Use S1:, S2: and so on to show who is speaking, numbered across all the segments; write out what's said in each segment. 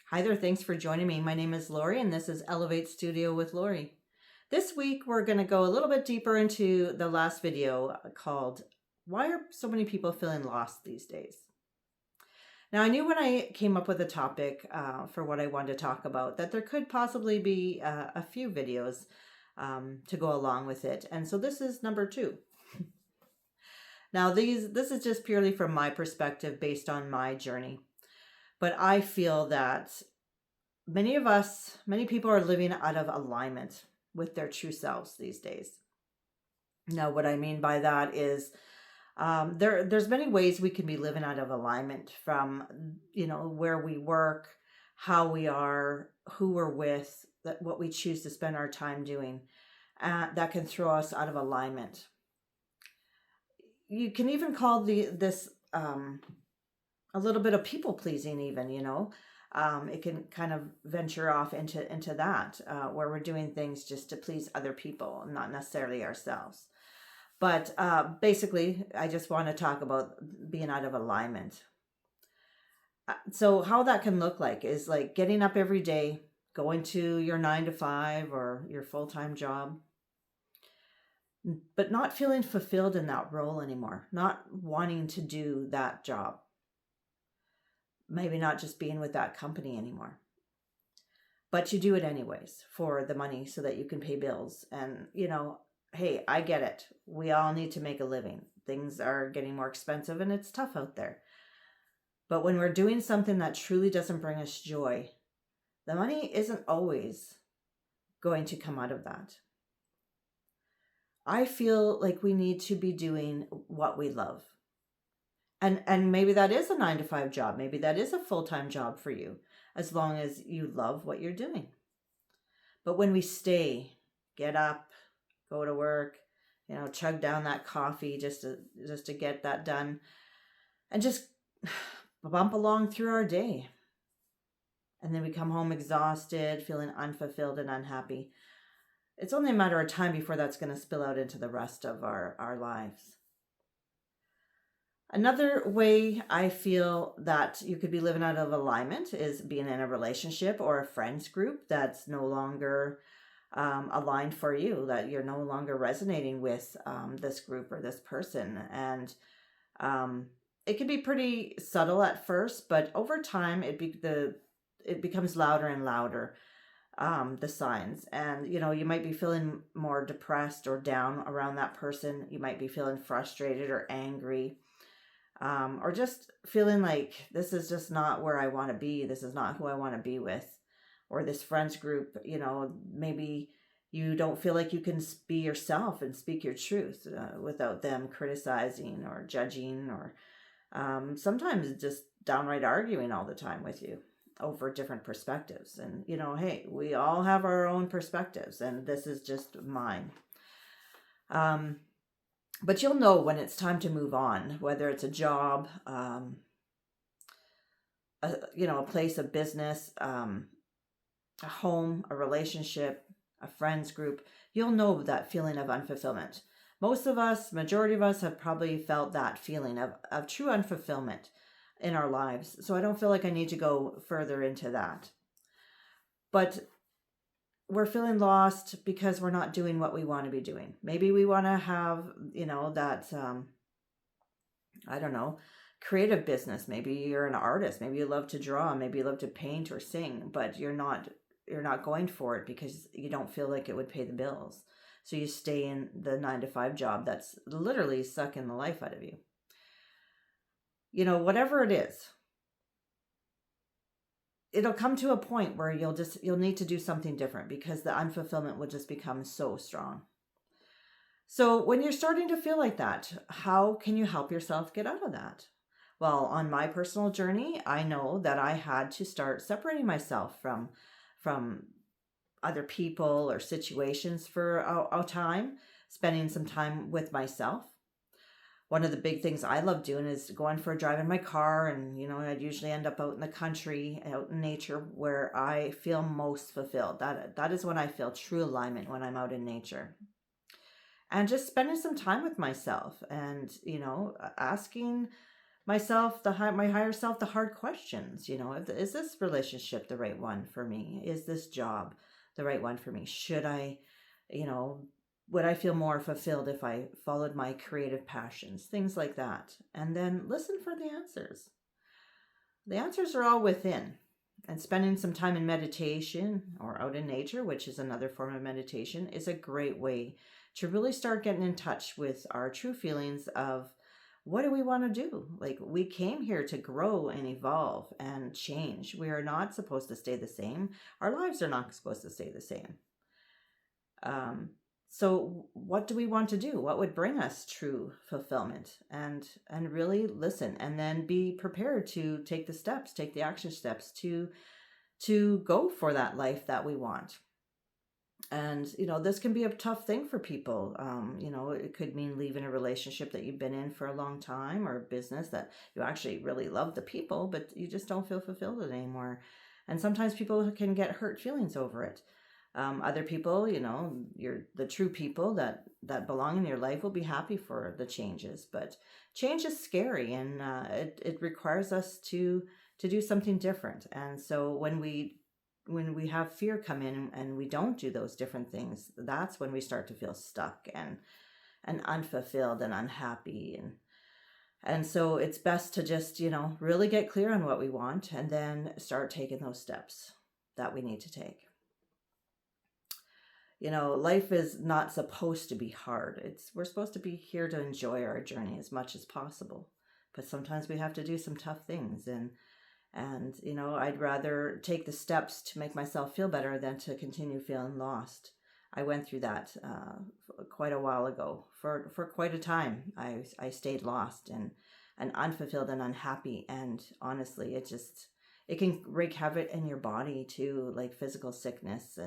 S1: Hi there, thanks for joining me. My name is Lori and this is Elevate Studio with Lori. This week we're going to go a little bit deeper into the last video called Why Are So Many People Feeling Lost These Days? Now, I knew when I came up with a topic for what I wanted to talk about that there could possibly be a few videos to go along with it. And so this is number 2. Now, this is just purely from my perspective based on my journey. But I feel that many people are living out of alignment with their true selves these days. Now, what I mean by that is there's many ways we can be living out of alignment from, where we work, how we are, who we're with, what we choose to spend our time doing, that can throw us out of alignment. You can even call this a little bit of people pleasing, even, it can kind of venture off into that, where we're doing things just to please other people, not necessarily ourselves. But basically, I just want to talk about being out of alignment. So how that can look like is like getting up every day, going to your 9 to 5 or your full-time job, but not feeling fulfilled in that role anymore, not wanting to do that job. Maybe not just being with that company anymore. But you do it anyways for the money so that you can pay bills. And, hey, I get it. We all need to make a living. Things are getting more expensive and it's tough out there. But when we're doing something that truly doesn't bring us joy, the money isn't always going to come out of that. I feel like we need to be doing what we love. And maybe that is a 9 to 5 job. Maybe that is a full-time job for you, as long as you love what you're doing. But when we get up, go to work, chug down that coffee just to get that done, and just bump along through our day. And then we come home exhausted, feeling unfulfilled and unhappy. It's only a matter of time before that's going to spill out into the rest of our lives. Another way I feel that you could be living out of alignment is being in a relationship or a friends group that's no longer aligned for you, that you're no longer resonating with this group or this person. And it can be pretty subtle at first, but over time it becomes louder and louder, the signs. And, you might be feeling more depressed or down around that person. You might be feeling frustrated or angry. Or just feeling like this is just not where I want to be. This is not who I want to be with. Or this friends group, maybe you don't feel like you can be yourself and speak your truth without them criticizing or judging or sometimes just downright arguing all the time with you over different perspectives. And, hey, we all have our own perspectives and this is just mine. But you'll know when it's time to move on, whether it's a job, a place of business, a home, a relationship, a friends group. You'll know that feeling of unfulfillment. Most of us, majority of us, have probably felt that feeling of true unfulfillment in our lives. So I don't feel like I need to go further into that. But we're feeling lost because we're not doing what we want to be doing. Maybe we want to have, that, I don't know, creative business. Maybe you're an artist. Maybe you love to draw. Maybe you love to paint or sing, but you're not going for it because you don't feel like it would pay the bills. So you stay in the 9 to 5 job that's literally sucking the life out of you. Whatever it is, it'll come to a point where you'll need to do something different because the unfulfillment will just become so strong. So when you're starting to feel like that, how can you help yourself get out of that? Well, on my personal journey, I know that I had to start separating myself from other people or situations for a time, spending some time with myself. One of the big things I love doing is going for a drive in my car, and I'd usually end up out in the country, out in nature, where I feel most fulfilled. That is when I feel true alignment, when I'm out in nature. And just spending some time with myself and, asking myself, my higher self, the hard questions. Is this relationship the right one for me? Is this job the right one for me? Should I, you know, would I feel more fulfilled if I followed my creative passions? Things like that. And then listen for the answers. The answers are all within. And spending some time in meditation or out in nature, which is another form of meditation, is a great way to really start getting in touch with our true feelings of what do we want to do? Like, we came here to grow and evolve and change. We are not supposed to stay the same. Our lives are not supposed to stay the same. Um, so what do we want to do? What would bring us true fulfillment? And really listen, and then be prepared to take the steps, take the action steps to go for that life that we want. And this can be a tough thing for people. It could mean leaving a relationship that you've been in for a long time, or a business that you actually really love the people, but you just don't feel fulfilled anymore. And sometimes people can get hurt feelings over it. Other people, the true people that belong in your life will be happy for the changes. But change is scary, and it requires us to do something different. And so when we have fear come in and we don't do those different things, that's when we start to feel stuck and unfulfilled and unhappy. And so it's best to just, really get clear on what we want, and then start taking those steps that we need to take. Life is not supposed to be hard. We're supposed to be here to enjoy our journey as much as possible. But sometimes we have to do some tough things, and I'd rather take the steps to make myself feel better than to continue feeling lost. I went through that quite a while ago. For quite a time, I stayed lost and unfulfilled and unhappy. And honestly, it can wreak havoc in your body too, like physical sickness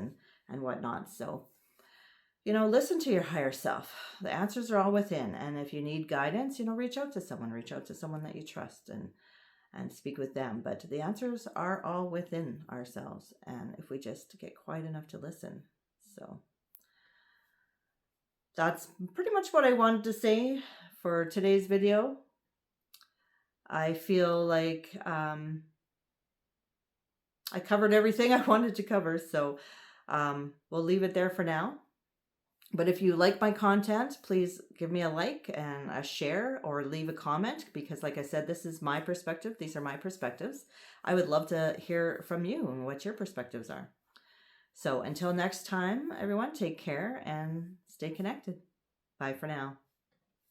S1: and whatnot. So, listen to your higher self. The answers are all within. And if you need guidance, reach out to someone that you trust and speak with them. But the answers are all within ourselves. And if we just get quiet enough to listen. So that's pretty much what I wanted to say for today's video. I feel like I covered everything I wanted to cover. So we'll leave it there for now. But if you like my content, please give me a like and a share, or leave a comment, because like I said, this is my perspective. These are my perspectives. I would love to hear from you and what your perspectives are. So until next time, everyone, take care and stay connected. Bye for now.